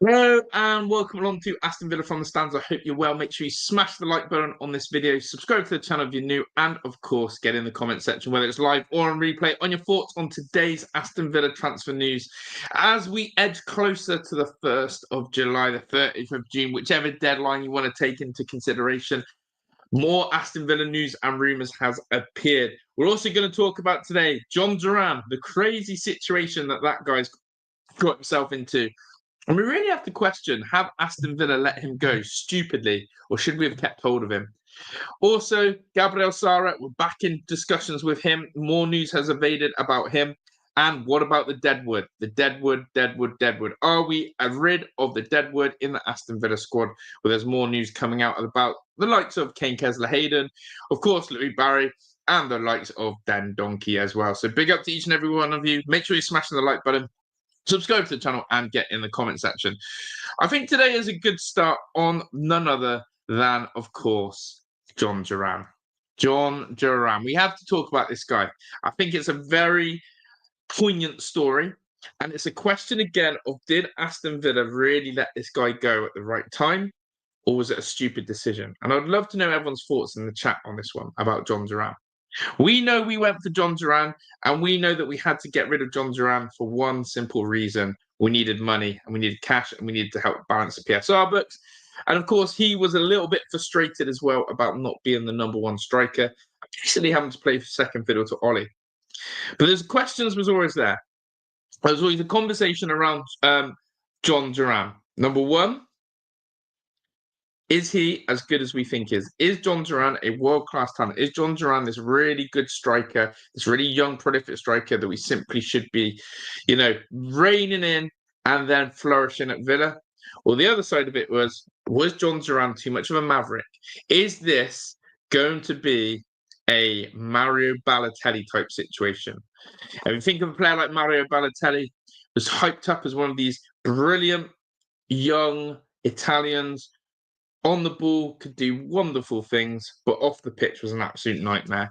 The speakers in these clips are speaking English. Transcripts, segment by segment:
Hello and welcome along to Aston Villa from the stands. I hope you're well. Make sure you smash the like button on this video, subscribe to the channel if you're new, and of course, get in the comment section, whether it's live or on replay, on your thoughts on today's Aston Villa transfer news as we edge closer to the 1st of July, the 30th of June, whichever deadline you want to take into consideration. More Aston Villa news and rumours has appeared. We're also going to talk about today Jhon Duran, the crazy situation that guy's got himself into. And we really have to question, have Aston Villa let him go stupidly, or should we have kept hold of him? Also, Gabriel Sara, we're back in discussions with him. More news has evaded about him. And what about the Deadwood? The Deadwood. Are we rid of the Deadwood in the Aston Villa squad? Well, there's more news coming out about the likes of Kane Kesler-Hayden, of course, Louis Barry, and the likes of Dan Donkey as well. So big up to each and every one of you. Make sure you're smashing the like button. Subscribe to the channel and get in the comment section. I think today is a good start on none other than, of course, Jhon Duran. Jhon Duran. We have to talk about this guy. I think it's a very poignant story. And it's a question again of, did Aston Villa really let this guy go at the right time? Or was it a stupid decision? And I'd love to know everyone's thoughts in the chat on this one about Jhon Duran. We know we went for Jhon Duran, and we know that we had to get rid of Jhon Duran for one simple reason. We needed money, and we needed cash, and we needed to help balance the PSR books. And of course, he was a little bit frustrated as well about not being the number one striker, basically having to play second fiddle to Ollie. But there's questions was always there. There was always a conversation around Jhon Duran. Number one, is he as good as we think he is? Is Jhon Duran a world-class talent? Is Jhon Duran this really good striker, this really young, prolific striker that we simply should be, reining in and then flourishing at Villa? Well, the other side of it was Jhon Duran too much of a maverick? Is this going to be a Mario Balotelli type situation? And if you think of a player like Mario Balotelli, was hyped up as one of these brilliant young Italians, on the ball, could do wonderful things, but off the pitch was an absolute nightmare.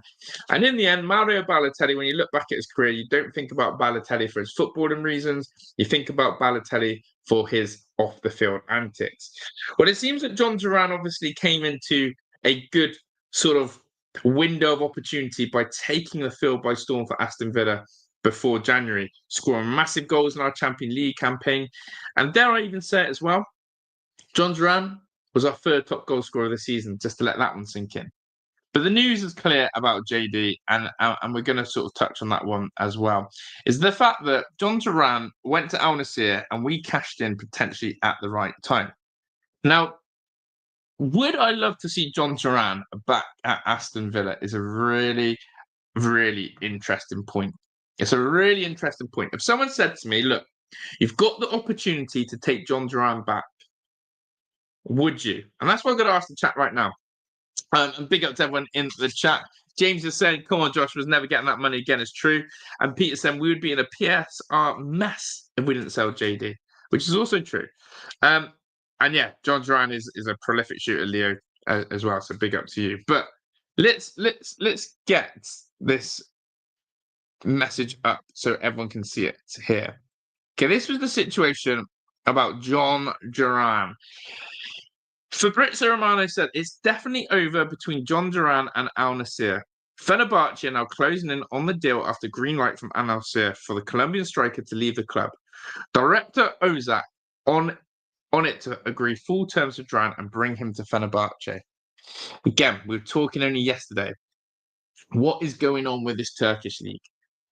And in the end, Mario Balotelli, when you look back at his career, you don't think about Balotelli for his footballing reasons. You think about Balotelli for his off-the-field antics. Well, it seems that Jhon Duran obviously came into a good sort of window of opportunity by taking the field by storm for Aston Villa before January, scoring massive goals in our Champions League campaign. And dare I even say it as well, Jhon Duran was our third top goal scorer of the season, just to let that one sink in. But the news is clear about JD, and we're going to sort of touch on that one as well, is the fact that Jhon Duran went to Al Nassr and we cashed in potentially at the right time. Now, would I love to see Jhon Duran back at Aston Villa is a really, really interesting point. It's a really interesting point. If someone said to me, look, you've got the opportunity to take Jhon Duran back, would you? And that's what I'm going to ask the chat right now. And big up to everyone in the chat. James is saying, come on, Josh was never getting that money again. It's true. And Peter saying, we would be in a PSR mess if we didn't sell JD, which is also true. And yeah, Jhon Duran is a prolific shooter, Leo, as well. So big up to you. But let's get this message up so everyone can see it here. Okay, this was the situation about Jhon Duran. Fabrizio Romano said it's definitely over between Jhon Duran and Al Nassr. Fenerbahce are now closing in on the deal after green light from Al Nassr for the Colombian striker to leave the club. Director Ozak on it to agree full terms with Duran and bring him to Fenerbahce. Again, we were talking only yesterday. What is going on with this Turkish league?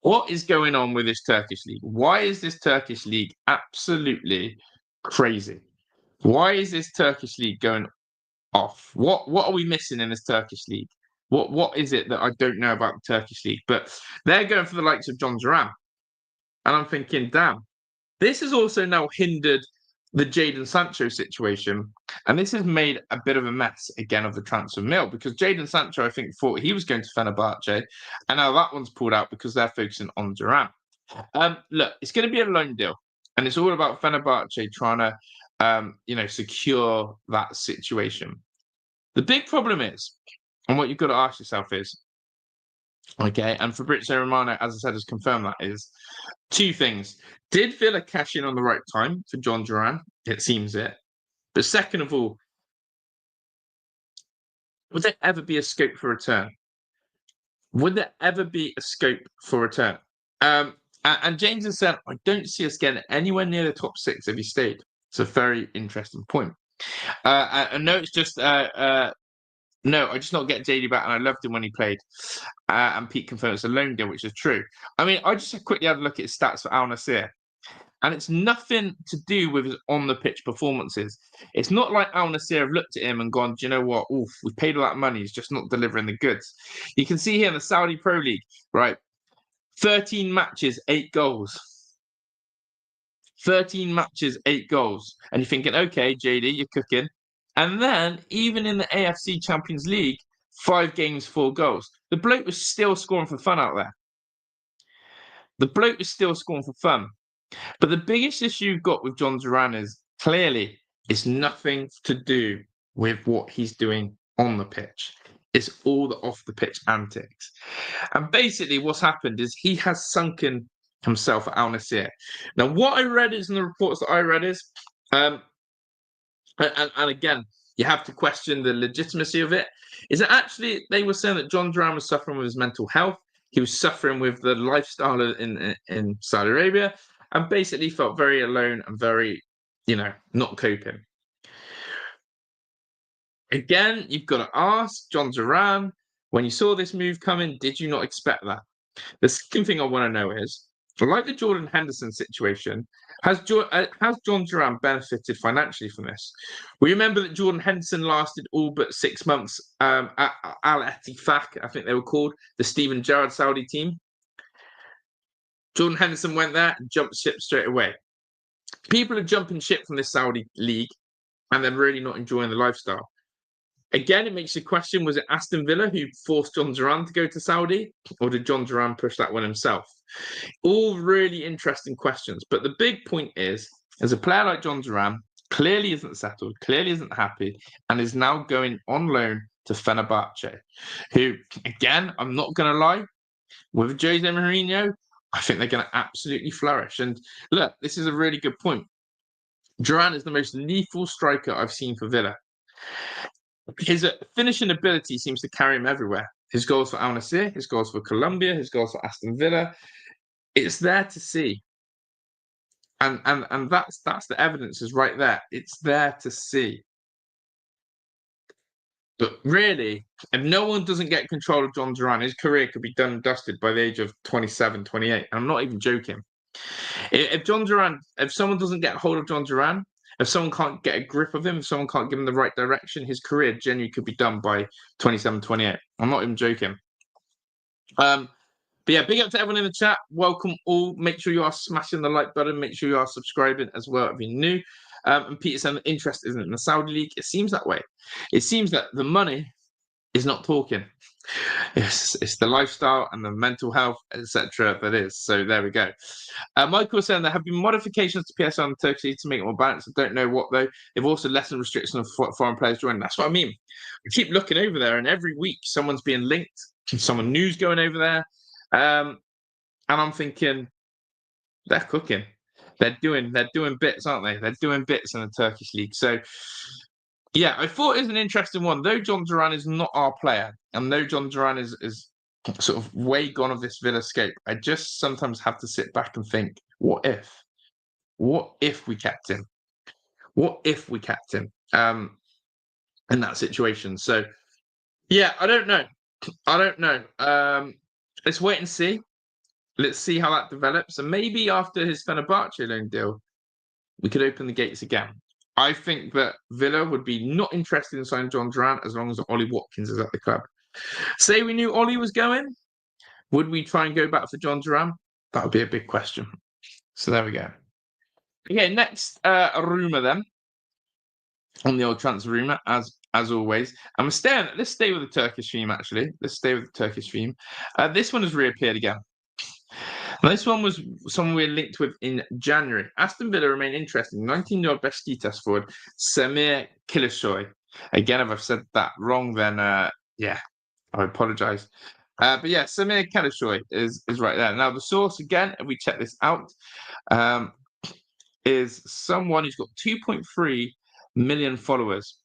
What is going on with this Turkish league? Why is this Turkish league absolutely crazy? Why is this Turkish league going off? What are we missing in this Turkish league? What is it that I don't know about the Turkish league? But they're going for the likes of Jhon Duran. And I'm thinking, damn, this has also now hindered the Jadon Sancho situation. And this has made a bit of a mess again of the transfer mill, because Jadon Sancho, I think, thought he was going to Fenerbahce. And now that one's pulled out because they're focusing on Duran. Look, it's going to be a loan deal. And it's all about Fenerbahce trying to secure that situation. The big problem is, and what you've got to ask yourself is, okay, and Fabrizio Romano, as I said, has confirmed that, is two things. Did Villa cash in on the right time for Jhon Duran? It seems it. But second of all, would there ever be a scope for return? Would there ever be a scope for return? And James has said, I don't see us getting anywhere near the top six if he stayed. It's a very interesting point. No, it's just no, I just not get JD back, and I loved him when he played. And Pete confirmed it's a loan deal, which is true. I mean, I just quickly had a look at his stats for Al Nassr, and it's nothing to do with his on the pitch performances. It's not like Al Nassr have looked at him and gone, do you know what? Oof, we paid all that money. He's just not delivering the goods. You can see here in the Saudi Pro League, right? 13 matches, 8 goals. 13 matches, 8 goals. And you're thinking, okay, JD, you're cooking. And then, even in the AFC Champions League, 5 games, 4 goals. The bloke was still scoring for fun out there. The bloke was still scoring for fun. But the biggest issue you've got with Jhon Duran is clearly it's nothing to do with what he's doing on the pitch. It's all the off the pitch antics. And basically what's happened is he has sunken himself at Al Nassr. Now, what I read is in the reports that I read is, and again, you have to question the legitimacy of it, is that actually they were saying that Jhon Duran was suffering with his mental health. He was suffering with the lifestyle in Saudi Arabia, and basically felt very alone and very, not coping. Again, you've got to ask Jhon Duran, when you saw this move coming, did you not expect that? The second thing I want to know is, like the Jordan Henderson situation, has Jhon Duran benefited financially from this? We remember that Jordan Henderson lasted all but 6 months at Al Ettifaq, I think they were called, the Steven Gerrard Saudi team. Jordan Henderson went there and jumped ship straight away. People are jumping ship from this Saudi league and they're really not enjoying the lifestyle. Again, it makes you question, was it Aston Villa who forced Jhon Duran to go to Saudi, or did Jhon Duran push that one himself? All really interesting questions. But the big point is, as a player like Jhon Duran, clearly isn't settled, clearly isn't happy, and is now going on loan to Fenerbahce, who, again, I'm not going to lie, with Jose Mourinho, I think they're going to absolutely flourish. And look, this is a really good point. Duran is the most lethal striker I've seen for Villa. His finishing ability seems to carry him everywhere. His goals for Al Nassr, his goals for Colombia, his goals for Aston Villa. It's there to see. And that's the evidence is right there. It's there to see. But really, if no one doesn't get control of Jhon Duran, his career could be done and dusted by the age of 27, 28. I'm not even joking. If Jhon Duran, if someone doesn't get hold of Jhon Duran, if someone can't get a grip of him, if someone can't give him the right direction, his career genuinely could be done by 27, 28. I'm not even joking. But yeah, big up to everyone in the chat. Welcome all. Make sure you are smashing the like button. Make sure you are subscribing as well if you're new. And Peter said the interest isn't in the Saudi League. It seems that way. It seems that the money is not talking. It's the lifestyle and the mental health, etc. that is. So there we go. Michael was saying there have been modifications to PSR and Turkey to make it more balanced. I don't know what though. They've also lessened restrictions on foreign players joining. That's what I mean. I keep looking over there, and every week someone's being linked. Someone new's going over there, and I'm thinking they're cooking. They're doing bits, aren't they? They're doing bits in the Turkish league. So. Yeah, I thought it was an interesting one. Though Jhon Duran is not our player, and though Jhon Duran is sort of way gone of this Villa scope, I just sometimes have to sit back and think, what if? What if we kept him? What if we kept him in that situation? So, yeah, I don't know. Let's wait and see. Let's see how that develops. And maybe after his Fenerbahce loan deal, we could open the gates again. I think that Villa would be not interested in signing Jhon Duran as long as Ollie Watkins is at the club. Say we knew Ollie was going, would we try and go back for Jhon Duran? That would be a big question. So there we go. Okay, next rumour then. On the old transfer rumour, as always. And let's stay with the Turkish theme, actually. Let's stay with the Turkish theme. This one has reappeared again. Now, this one was someone we linked with in January. Aston Villa remain interested in 19-year-old Beşiktaş forward Semih Kilicsoy. Again, if I've said that wrong, then yeah, I apologise. But yeah, Semih Kilicsoy is right there. Now, the source, again, if we check this out, is someone who's got 2.3 million followers,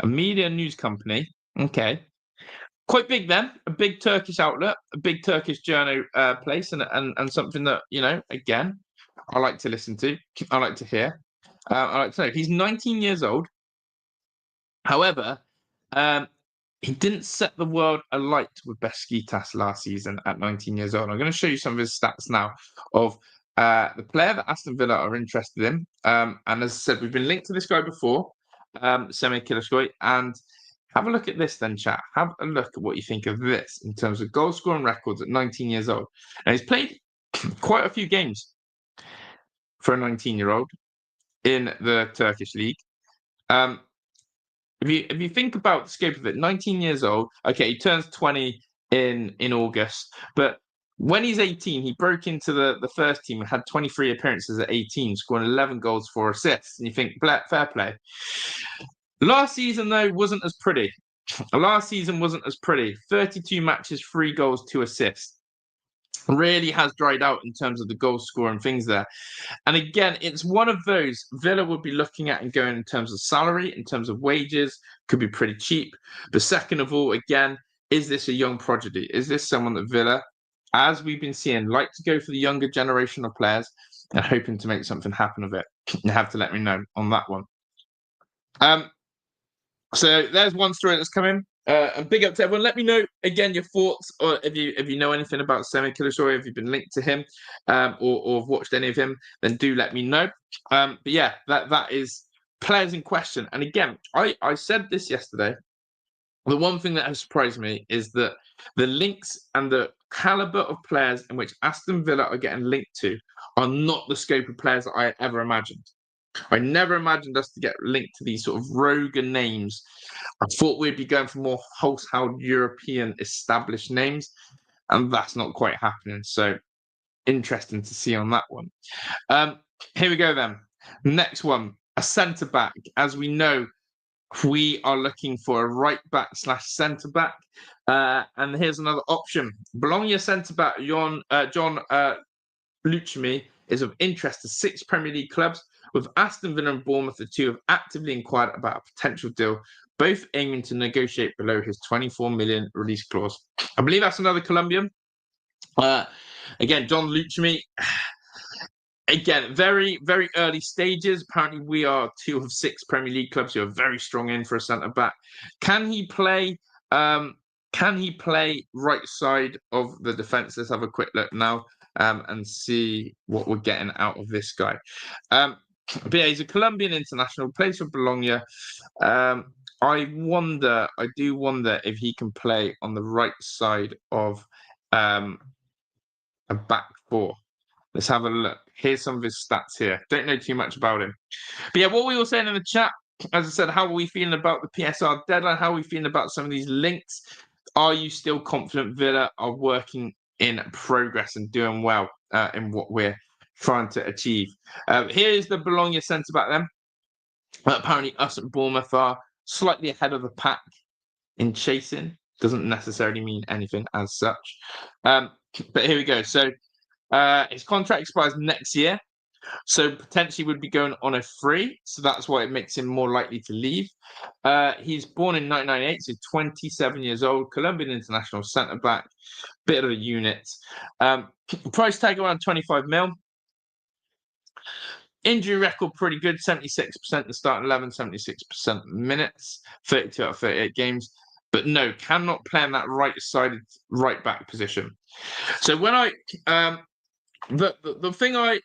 a media news company. Okay. Quite big then, a big Turkish outlet, a big Turkish journal place, and something that, again, I like to listen to, I like to hear, I like to know. He's 19 years old. However, um, he didn't set the world alight with Besiktas last season at 19 years old. I'm going to show you some of his stats now of the player that Aston Villa are interested in. And as I said, we've been linked to this guy before, Semih Kilicsoy, and have a look at this then, chat. Have a look at what you think of this in terms of goal scoring records at 19 years old. And he's played quite a few games for a 19-year-old in the Turkish league. If you think about the scope of it, 19 years old, okay, he turns 20 in August, but when he's 18, he broke into the first team and had 23 appearances at 18, scoring 11 goals, 4 assists. And you think, fair play. Last season, though, wasn't as pretty. 32 matches, 3 goals, 2 assists. Really has dried out in terms of the goal score and things there. And again, it's one of those Villa would be looking at and going in terms of salary, in terms of wages, could be pretty cheap. But second of all, again, is this a young prodigy? Is this someone that Villa, as we've been seeing, like to go for the younger generation of players and hoping to make something happen of it? You have to let me know on that one. So there's one story that's coming. And big up to everyone. Let me know again your thoughts, or if you know anything about Semih Kilicsoy, if you've been linked to him, or have watched any of him, then do let me know. But yeah, that is players in question. And again, I said this yesterday. The one thing that has surprised me is that the links and the caliber of players in which Aston Villa are getting linked to are not the scope of players that I ever imagined. I never imagined us to get linked to these sort of rogue names. I thought we'd be going for more household European established names, and that's not quite happening. So interesting to see on that one. Here we go then. Next one, a centre back. As we know, we are looking for a right back / centre back. And here's another option. Bologna centre back Jhon Duran is of interest to 6 Premier League clubs, with Aston Villa and Bournemouth, the two have actively inquired about a potential deal, both aiming to negotiate below his 24 million release clause. I believe that's another Colombian. Again, Jhon Duran. Again, very, very early stages. Apparently, we are 2 of 6 Premier League clubs who are very strong in for a centre back. Can he play? Can he play right side of the defence? Let's have a quick look now and see what we're getting out of this guy. But yeah, he's a Colombian international, plays for Bologna. I do wonder if he can play on the right side of a back 4. Let's have a look. Here's some of his stats here. Don't know too much about him. But yeah, what we were saying in the chat, as I said, how are we feeling about the PSR deadline? How are we feeling about some of these links? Are you still confident Villa are working in progress and doing well in what we're trying to achieve? Here is the Bologna centre-back then. Apparently us at Bournemouth are slightly ahead of the pack in chasing. Doesn't necessarily mean anything as such. But here we go. So his contract expires next year, so potentially would be going on a free. So that's why it makes him more likely to leave. He's born in 1998, so 27 years old, Colombian international centre back, bit of a unit. Price tag around 25 mil. Injury record pretty good, 76% the starting 11, 76% minutes, 32 out of 38 games. But no, cannot play in that right-sided right back position. So when the thing I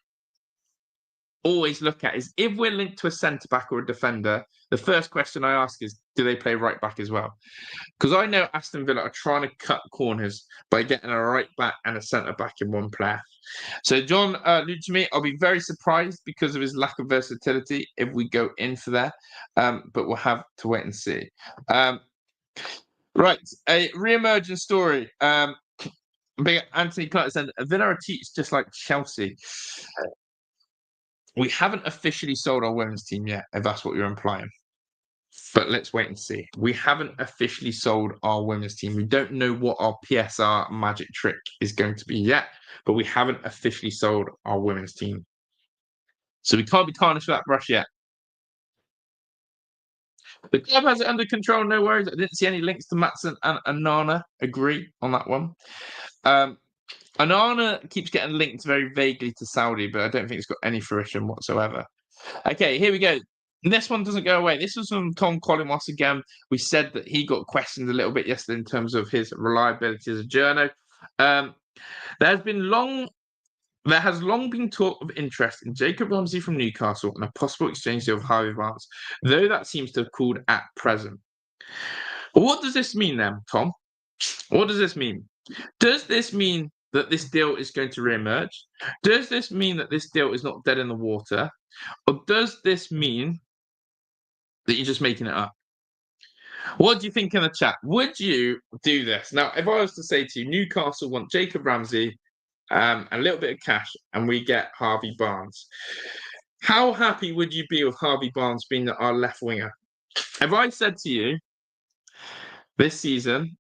always look at is if we're linked to a centre back or a defender, the first question I ask is, do they play right back as well? Because I know Aston Villa are trying to cut corners by getting a right back and a centre back in one player. So Jhon Duran, I'll be very surprised because of his lack of versatility if we go in for there, but we'll have to wait and see. Right, a re-emerging story. Big Anthony Clark said, Villa are teach just like Chelsea. We haven't officially sold our women's team yet, if that's what you're implying. But let's wait and see. We haven't officially sold our women's team. We don't know what our PSR magic trick is going to be yet, but we haven't officially sold our women's team. So we can't be tarnished with that brush yet. The club has it under control, no worries. I didn't see any links to Matson and Anana. Agree on that one. Anana keeps getting linked very vaguely to Saudi, but I don't think it's got any fruition whatsoever. Okay, here we go. This one doesn't go away. This was from Tom Collins again. We said that he got questioned a little bit yesterday in terms of his reliability as a journo. There has long been talk of interest in Jacob Ramsey from Newcastle and a possible exchange deal with Harvey Barnes, though that seems to have cooled at present. What does this mean then, Tom? What does this mean? Does this mean that this deal is going to re-emerge? Does this mean that this deal is not dead in the water? Or does this mean that you're just making it up? What do you think in the chat? Would you do this? Now, if I was to say to you, Newcastle want Jacob Ramsey, a little bit of cash, and we get Harvey Barnes. How happy would you be with Harvey Barnes being our left winger? If I said to you, this season,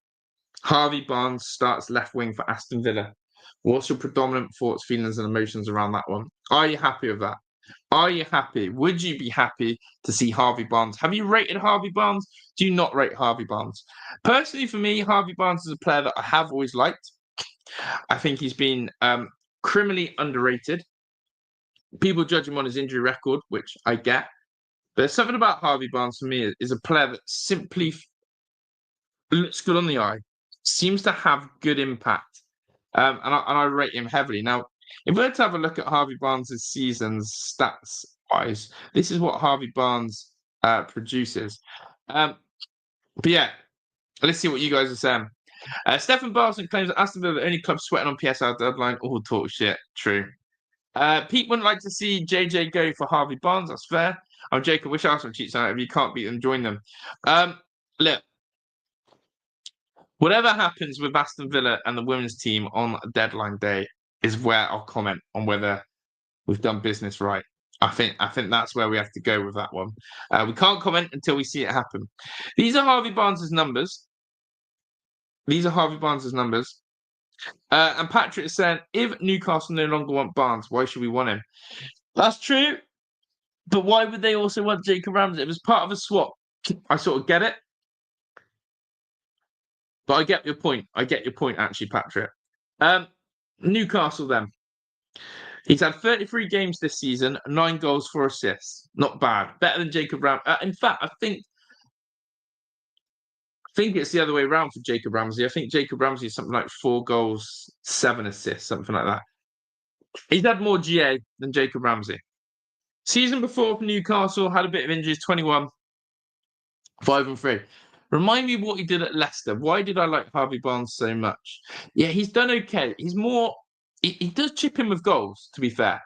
Harvey Barnes starts left wing for Aston Villa, what's your predominant thoughts, feelings, and emotions around that one? Are you happy with that? Are you happy? Would you be happy to see Harvey Barnes? Have you rated Harvey Barnes? Do you not rate Harvey Barnes? Personally, for me, Harvey Barnes is a player that I have always liked. I think he's been criminally underrated. People judge him on his injury record, which I get. But there's something about Harvey Barnes for me is a player that simply looks good on the eye, seems to have good impact, and I rate him heavily. Now, if we were to have a look at Harvey Barnes' seasons stats-wise, this is what Harvey Barnes produces. But yeah, let's see what you guys are saying. Stephen Barson claims that Aston Villa are the only club sweating on PSR deadline. All talk shit. True. Pete wouldn't like to see JJ go for Harvey Barnes. That's fair. I'm Jacob. Wish Arsenal cheats out. If you can't beat them, join them. Look, whatever happens with Aston Villa and the women's team on deadline day is where I'll comment on whether we've done business right. I think that's where we have to go with that one. We can't comment until we see it happen. These are Harvey Barnes' numbers. And Patrick is saying, if Newcastle no longer want Barnes, why should we want him? That's true. But why would they also want Jacob Ramsey? It was part of a swap. I sort of get it. But I get your point. Actually, Patrick. Newcastle, then. He's had 33 games this season, 9 goals, 4 assists. Not bad. Better than Jacob Ramsey. In fact, I think it's the other way around for Jacob Ramsey. I think Jacob Ramsey is something like 4 goals, 7 assists, something like that. He's had more GA than Jacob Ramsey. Season before for Newcastle, had a bit of injuries, 21, 5-3. Remind me what he did at Leicester. Why did I like Harvey Barnes so much? Yeah, he's done okay. He's more... He does chip in with goals, to be fair.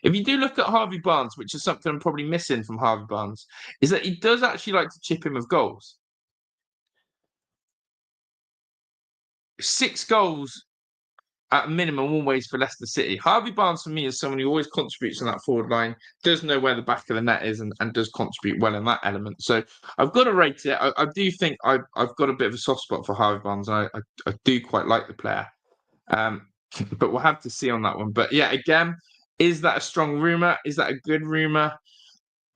If you do look at Harvey Barnes, which is something I'm probably missing from Harvey Barnes, is that he does actually like to chip in with goals. 6 goals at a minimum always for Leicester City. Harvey Barnes, for me, is someone who always contributes on that forward line, does know where the back of the net is, and does contribute well in that element. So I've got to rate it. I do think I've got a bit of a soft spot for Harvey Barnes. I do quite like the player. But we'll have to see on that one. But yeah, again, is that a strong rumour? Is that a good rumour?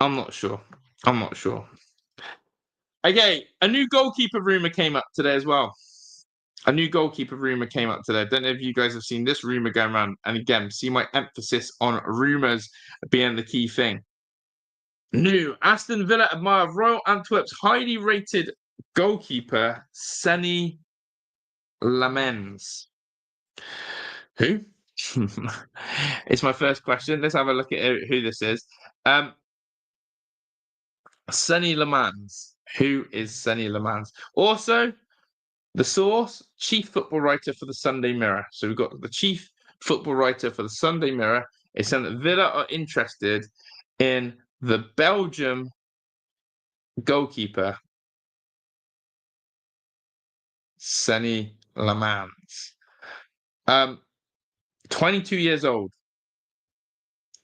I'm not sure. Okay, a new goalkeeper rumour came up today as well. Don't know if you guys have seen this rumour going around. And again, see my emphasis on rumours being the key thing. New Aston Villa admire Royal Antwerp's highly rated goalkeeper, Semih Kilicsoy. Who? It's my first question. Let's have a look at who this is. Semih Kilicsoy. Who is Semih Kilicsoy? Also, the source, chief football writer for the Sunday Mirror. So we've got the chief football writer for the Sunday Mirror is saying that Villa are interested in the Belgium goalkeeper, Semih Kilicsoy. 22 years old.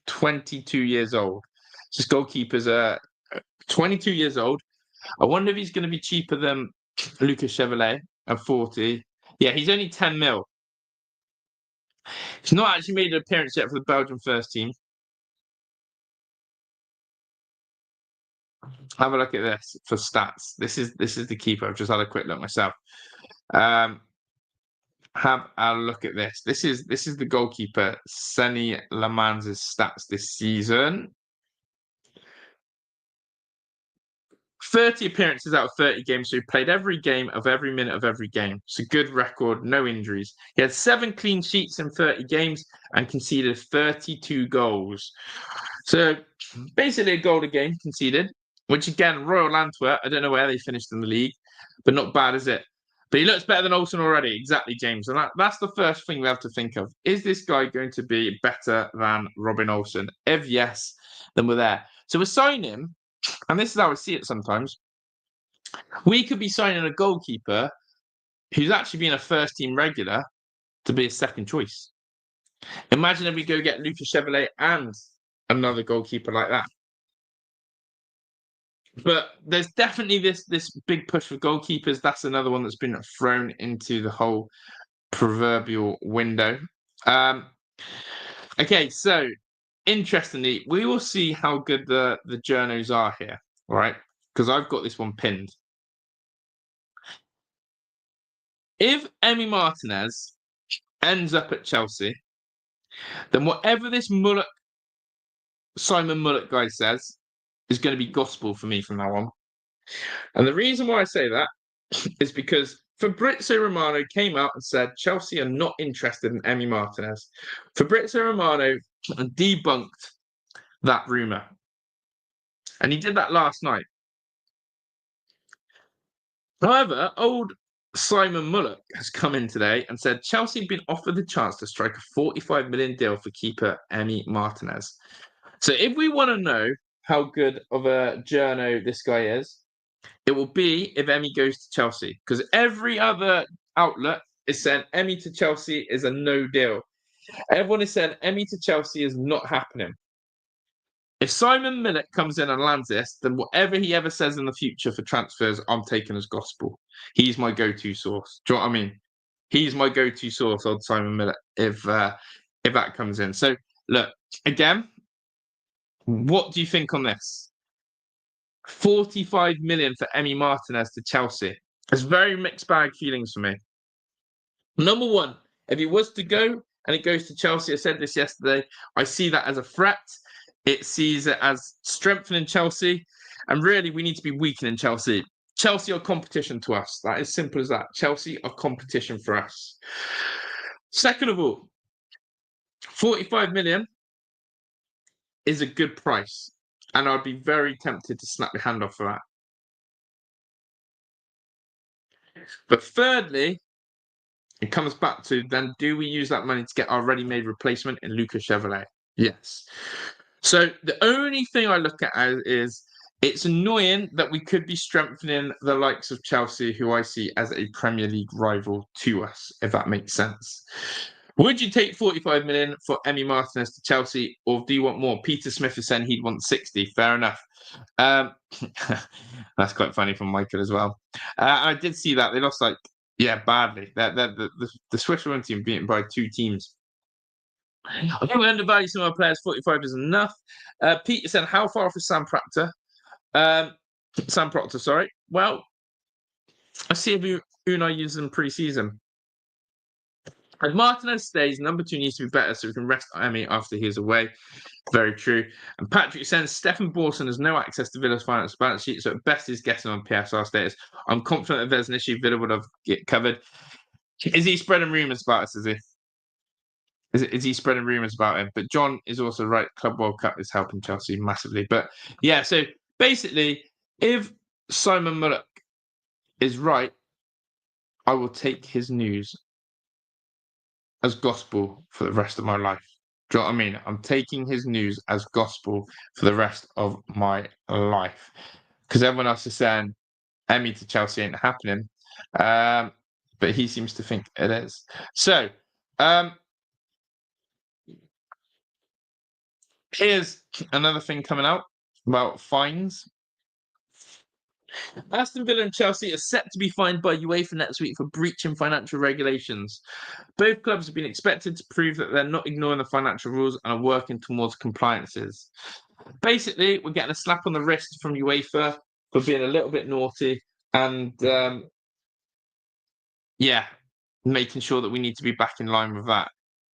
This goalkeeper's 22 years old. I wonder if he's going to be cheaper than Lucas Chevalier at 40. Yeah, he's only 10 mil. He's not actually made an appearance yet for the Belgian first team. Have a look at this for stats. This is the keeper. I've just had a quick look myself. Have a look at this. This is the goalkeeper, Semih Kilicsoy's stats this season. 30 appearances out of 30 games, so he played every game of every minute of every game. It's a good record, no injuries. He had 7 clean sheets in 30 games and conceded 32 goals. So basically a goal a game conceded, which again, Royal Antwerp, I don't know where they finished in the league, but not bad, is it? But he looks better than Olsen already. Exactly, James. And that's the first thing we have to think of. Is this guy going to be better than Robin Olsen? If yes, then we're there. So we're signing, and this is how I see it sometimes. We could be signing a goalkeeper who's actually been a first team regular to be a second choice. Imagine if we go get Lucas Chevalier and another goalkeeper like that. But there's definitely this big push for goalkeepers. That's another one that's been thrown into the whole proverbial window. Okay, so interestingly, we will see how good the journos are here, right? Because I've got this one pinned. If Emi Martinez ends up at Chelsea, then whatever this Simon Mullock guy says is going to be gospel for me from now on. And the reason why I say that is because Fabrizio Romano came out and said Chelsea are not interested in Emi Martinez. Fabrizio Romano debunked that rumour. And he did that last night. However, old Simon Mullock has come in today and said Chelsea have been offered the chance to strike a 45 million deal for keeper Emi Martinez. So if we want to know how good of a journo this guy is, it will be if Emi goes to Chelsea, because every other outlet is saying Emi to Chelsea is a no deal. Everyone is saying Emi to Chelsea is not happening. If Simon Millet comes in and lands this, then whatever he ever says in the future for transfers, I'm taking as gospel. He's my go-to source. Do you know what I mean? He's my go-to source on Simon Millet if that comes in. So look, again, what do you think on this? 45 million for Emi Martinez to Chelsea. It's very mixed bag feelings for me. Number one, if he was to go and it goes to Chelsea, I said this yesterday, I see that as a threat. It sees it as strengthening Chelsea. And really, we need to be weakening Chelsea. Chelsea are competition to us. That is simple as that. Chelsea are competition for us. Second of all, 45 million is a good price. And I'd be very tempted to snap your hand off for that. But thirdly, it comes back to then, do we use that money to get our ready-made replacement in Lucas Chevalier? Yes. So the only thing I look at is it's annoying that we could be strengthening the likes of Chelsea, who I see as a Premier League rival to us, if that makes sense. Would you take 45 million for Emi Martinez to Chelsea, or do you want more? Peter Smith is saying he'd want 60. Fair enough. That's quite funny from Michael as well. I did see that. They lost badly. The Swiss women's team beaten by 2 teams. I think we undervalue some of our players. 45 is enough. Peter said, how far off is Sam Proctor? Sam Proctor, sorry. Well, I see if Unai uses them pre-season. If Martinez stays, number 2 needs to be better so we can rest Emi after he is away. Very true. And Patrick says Stefan Borson has no access to Villa's finance balance sheet, so at best he's getting on PSR status. I'm confident if there's an issue, Villa would have it covered. Is he spreading rumours about us, is he? Is he spreading rumours about him? But John is also right. Club World Cup is helping Chelsea massively. But yeah, so basically, if Simon Mullock is right, I will take his news as gospel for the rest of my life. Do you know what I mean? I'm taking his news as gospel for the rest of my life. Because everyone else is saying Emi to Chelsea ain't happening. But he seems to think it is. So, here's another thing coming out about fines. Aston Villa and Chelsea are set to be fined by UEFA next week for breaching financial regulations. Both clubs have been expected to prove that they're not ignoring the financial rules and are working towards compliances. basically, we're getting a slap on the wrist from UEFA for being a little bit naughty and, yeah, making sure that we need to be back in line with that.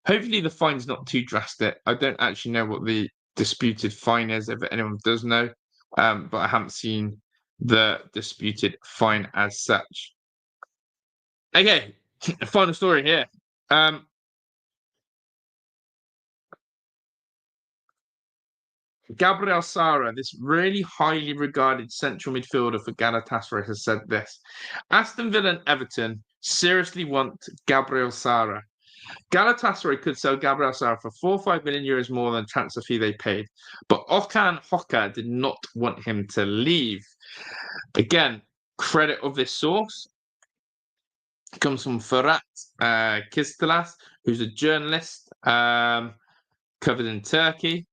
Hopefully, the fine's not too drastic. I don't actually know what the disputed fine is, if anyone does know, but I haven't seen the disputed fine as such. Okay, final story here. Gabriel Sara, this really highly regarded central midfielder for Galatasaray, has said this. Aston Villa and Everton seriously want Gabriel Sara. Galatasaray could sell Gabriel Sara for 4 or 5 million euros more than the transfer fee they paid, but Okan Hoka did not want him to leave. Again, credit of this source comes from Ferhat Kistalas, who's a journalist covered in Turkey,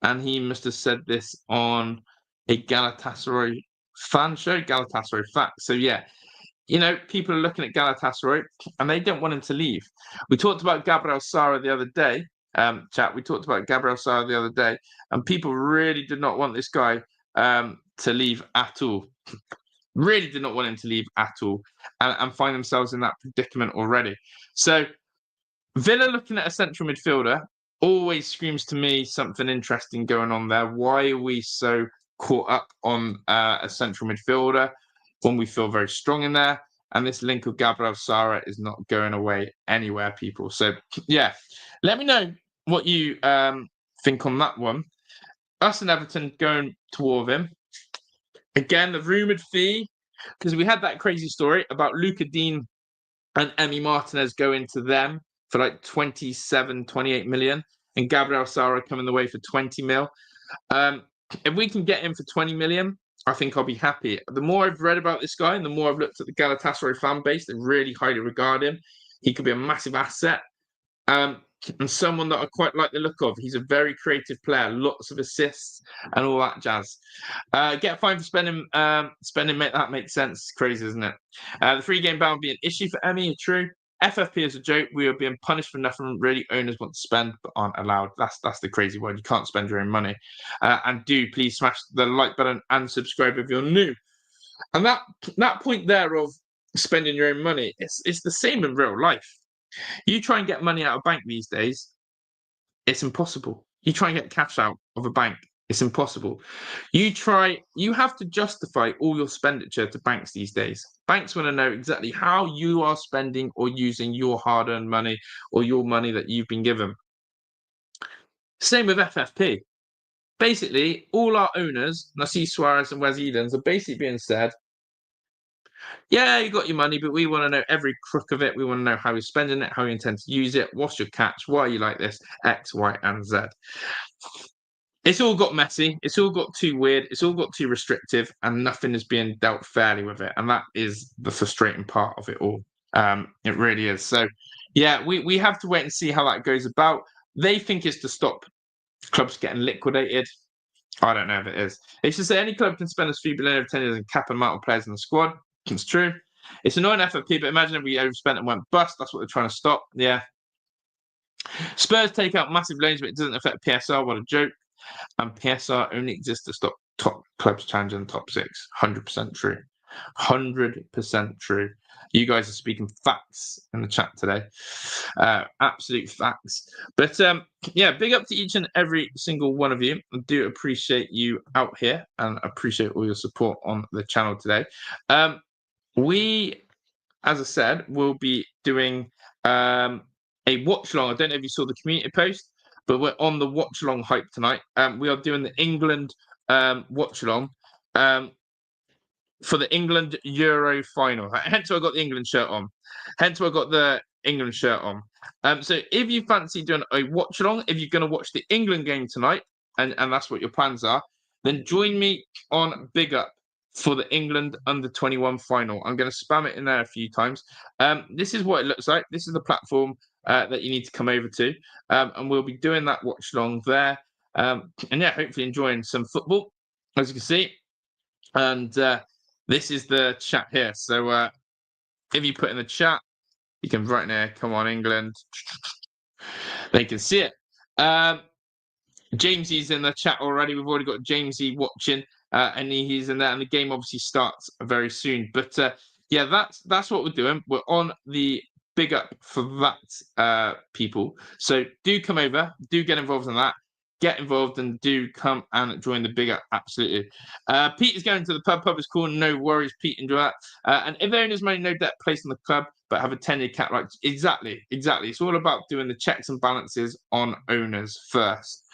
and he must have said this on a Galatasaray fan show, Galatasaray Facts. So yeah, people are looking at Galatasaray and they don't want him to leave. We talked about Gabriel Sara the other day, We talked about Gabriel Sara the other day, and people really did not want this guy to leave at all. Really did not want him to leave at all, and find themselves in that predicament already. So Villa looking at a central midfielder always screams to me something interesting going on there. Why are we so caught up on a central midfielder when we feel very strong in there? And this link of Gabriel Sara is not going away anywhere, people. So, yeah, let me know what you think on that one. Us and Everton going to war with him. Again, the rumoured fee, because we had that crazy story about Luca Dean and Emi Martinez going to them for like 27, 28 million, and Gabriel Sara coming the way for 20 mil. If we can get him for 20 million, I think I'll be happy. The more I've read about this guy and the more I've looked at the Galatasaray fan base, they really highly regard him. He could be a massive asset. And someone that I quite like the look of. He's a very creative player, lots of assists and all that jazz. Get fined for spending, make that make sense. Crazy, isn't it? The 3-game ban will be an issue for Emi, true. FFP is a joke. We are being punished for nothing really owners want to spend but aren't allowed. That's the crazy one. You can't spend your own money. And do please smash the like button and subscribe if you're new. And that point there of spending your own money, it's the same in real life. You try and get money out of a bank these days, it's impossible. You try and get cash out of a bank, it's impossible. You have to justify all your expenditure to banks these days. Banks want to know exactly how you are spending or using your hard-earned money or your money that you've been given. Same with FFP. Basically, all our owners, Narcís Suarez and Wes Edens, are basically being said, yeah, you got your money, but we want to know every crook of it. We want to know how you're spending it, how you intend to use it, what's your catch, why are you like this, X, Y, and Z. It's all got messy. It's all got too weird. It's all got too restrictive, and nothing is being dealt fairly with it. And that is the frustrating part of it all. It really is. So, yeah, we have to wait and see how that goes about. They think it's to stop clubs getting liquidated. I don't know if it is. It's just that any club can spend a few billion over 10 years and cap an amount of players in the squad. It's true. It's annoying FFP, but imagine if we overspent and went bust. That's what they're trying to stop. Yeah. Spurs take out massive loans, but it doesn't affect PSR. What a joke. And PSR only exists to stop top clubs challenging the top 6. 100% true. 100% true. You guys are speaking facts in the chat today. Absolute facts. But yeah, big up to each and every single one of you. I do appreciate you out here and appreciate all your support on the channel today. We, as I said, will be doing a watch along. I don't know if you saw the community post, but we're on the watch along hype tonight. We are doing the England watch along for the England Euro final. Hence why I got the England shirt on. So if you fancy doing a watch along, if you're going to watch the England game tonight, and that's what your plans are, then join me on Big Up for the England under-21 final. I'm going to spam it in there a few times. This is what it looks like. This is the platform that you need to come over to. And we'll be doing that watch along there. And yeah, hopefully enjoying some football, as you can see. And this is the chat here. So if you put in the chat, you can write in there, come on, England. They can see it. Jamesy's in the chat already. We've already got Jamesy watching, and he's in there. And the game obviously starts very soon. But yeah, that's what we're doing. We're on the big up for that, people. So do come over, do get involved in that. Get involved and do come and join the big up. Absolutely. Pete is going to the pub. Pub is cool. No worries, Pete. Enjoy that. And if owners money, no debt placed in the club, but have a 10-year cap, like exactly. It's all about doing the checks and balances on owners first.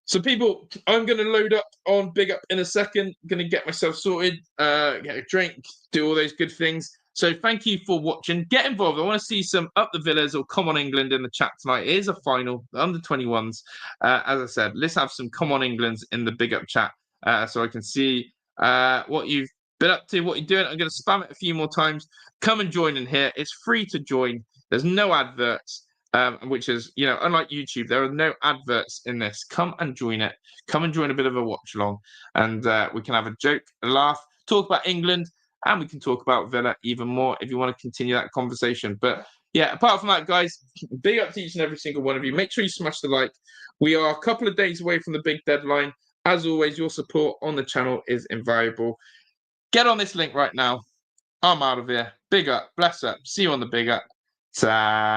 So, people, I'm going to load up on Big Up in a second. Going to get myself sorted, get a drink, do all those good things. So, thank you for watching. Get involved. I want to see some Up the Villas or Come on England in the chat tonight. It is a final, the under 21s. As I said, let's have some Come on Englands in the Big Up chat so I can see what you've been up to, what you're doing. I'm going to spam it a few more times. Come and join in here. It's free to join. There's no adverts. Which is, unlike YouTube, there are no adverts in this. Come and join it. Come and join a bit of a watch along, and we can have a joke, a laugh, talk about England, and we can talk about Villa even more if you want to continue that conversation. But yeah, apart from that, guys, big up to each and every single one of you. Make sure you smash the like. We are a couple of days away from the big deadline. As always, your support on the channel is invaluable. Get on this link right now. I'm out of here. Big up. Bless up. See you on the big up. Ta-da.